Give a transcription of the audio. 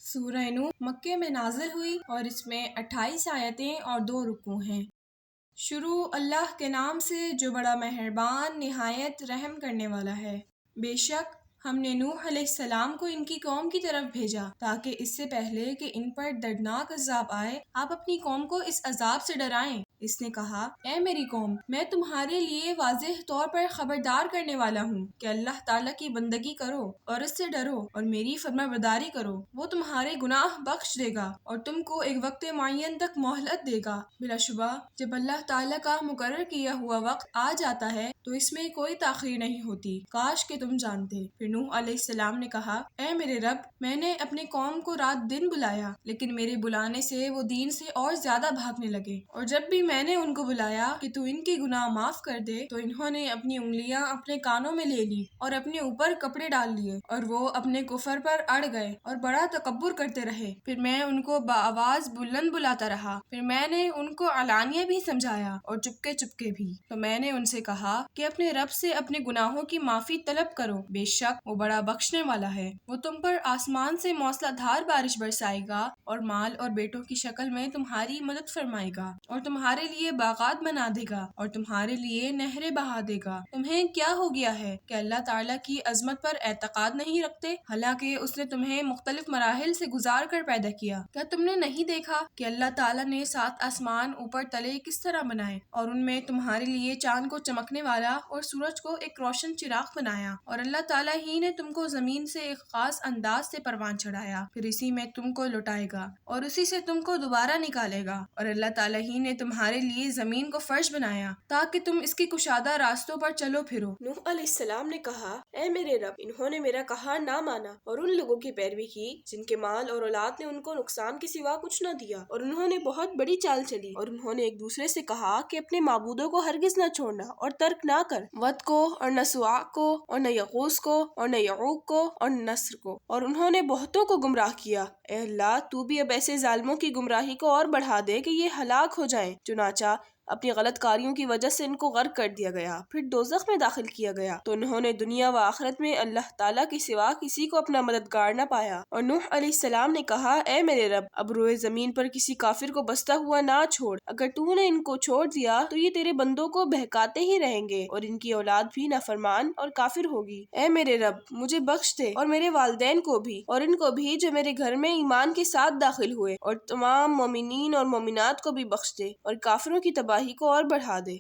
سورہ نوح مکے میں نازل ہوئی اور اس میں 28 آیتیں اور 2 رکوع ہیں۔ شروع اللہ کے نام سے جو بڑا مہربان نہایت رحم کرنے والا ہے۔ بے شک ہم نے نوح علیہ السلام کو ان کی قوم کی طرف بھیجا تاکہ اس سے پہلے کہ ان پر دردناک عذاب آئے آپ اپنی قوم کو اس عذاب سے ڈرائیں۔ اس نے کہا، اے میری قوم، میں تمہارے لیے واضح طور پر خبردار کرنے والا ہوں کہ اللہ تعالیٰ کی بندگی کرو اور اس سے ڈرو اور میری فرمانبرداری کرو۔ وہ تمہارے گناہ بخش دے گا اور تم کو ایک وقت معین تک مہلت دے گا۔ بلا شبہ جب اللہ تعالیٰ کا مقرر کیا ہوا وقت آ جاتا ہے تو اس میں کوئی تاخیر نہیں ہوتی، کاش کہ تم جانتے۔ پھر نوح علیہ السلام نے کہا، اے میرے رب، میں نے اپنی قوم کو رات دن بلایا لیکن میرے بلانے سے وہ دین سے اور زیادہ بھاگنے لگے، اور جب بھی میں نے ان کو بلایا کہ تو ان کے گناہ معاف کر دے تو انہوں نے اپنی انگلیاں اپنے کانوں میں لے لی اور اپنے اوپر کپڑے ڈال لیے اور وہ اپنے کفر پر اڑ گئے اور بڑا تکبر کرتے رہے۔ پھر میں ان کو بآواز بلند بلاتا رہا، پھر میں نے ان کو علانیہ بھی سمجھایا اور چپکے چپکے بھی۔ تو میں نے ان سے کہا کہ اپنے رب سے اپنے گناہوں کی معافی طلب کرو، بے شک وہ بڑا بخشنے والا ہے۔ وہ تم پر آسمان سے موسلا دھار بارش برسائے گا اور مال اور بیٹوں کی شکل میں تمہاری مدد فرمائے گا اور تمہارے لیے باغات بنا دے گا اور تمہارے لیے نہریں بہا دے گا۔ تمہیں کیا ہو گیا ہے کہ اللہ تعالیٰ کی عظمت پر اعتقاد نہیں رکھتے، حالانکہ اس نے تمہیں مختلف مراحل سے گزار کر پیدا کیا؟ کیا تم نے نہیں دیکھا کہ اللہ تعالیٰ نے 7 آسمان اوپر تلے کس طرح بنائے اور ان میں تمہارے لیے چاند کو چمکنے والا اور سورج کو ایک روشن چراغ بنایا، اور اللہ تعالیٰ ہی نے تم کو زمین سے ایک خاص انداز سے پروان چڑھایا، پھر اسی میں تم کو لٹائے گا اور اسی سے تم کو دوبارہ نکالے گا، اور اللہ تعالیٰ ہی نے تمہارے لیے زمین کو فرش بنایا تاکہ تم اس کی کشادہ راستوں پر چلو پھرو۔ نوح علیہ السلام نے کہا، اے میرے رب، انہوں نے میرا کہا نہ مانا اور ان لوگوں کی پیروی کی جن کے مال اور اولاد نے ان کو نقصان کے سوا کچھ نہ دیا، اور انہوں نے بہت بڑی چال چلی، اور انہوں نے ایک دوسرے سے کہا کہ اپنے معبودوں کو ہرگز نہ چھوڑنا اور ترک نہ کر، ود کو اور نہ سواع کو اور نہ یغوث کو اور نہ یعوق کو اور نہ نصر کو، اور انہوں نے بہتوں کو گمراہ کیا۔ اے اللہ، تو بھی اب ایسے ظالموں کی گمراہی کو اور بڑھا دے کہ یہ ہلاک ہو جائیں۔ چنانچہ اپنی غلط کاریوں کی وجہ سے ان کو غرق کر دیا گیا، پھر دوزخ میں داخل کیا گیا، تو انہوں نے دنیا و آخرت میں اللہ تعالیٰ کے سوا کسی کو اپنا مددگار نہ پایا۔ اور نوح علیہ السلام نے کہا، اے میرے رب، اب روئے زمین پر کسی کافر کو بستا ہوا نہ چھوڑ، اگر تو نے ان کو چھوڑ دیا تو یہ تیرے بندوں کو بہکاتے ہی رہیں گے اور ان کی اولاد بھی نافرمان اور کافر ہوگی۔ اے میرے رب، مجھے بخش دے اور میرے والدین کو بھی اور ان کو بھی جو میرے گھر میں ایمان کے ساتھ داخل ہوئے، اور تمام مومنین اور مومنات کو بھی بخش دے اور کافروں کی تباہی کو اور بڑھا دے۔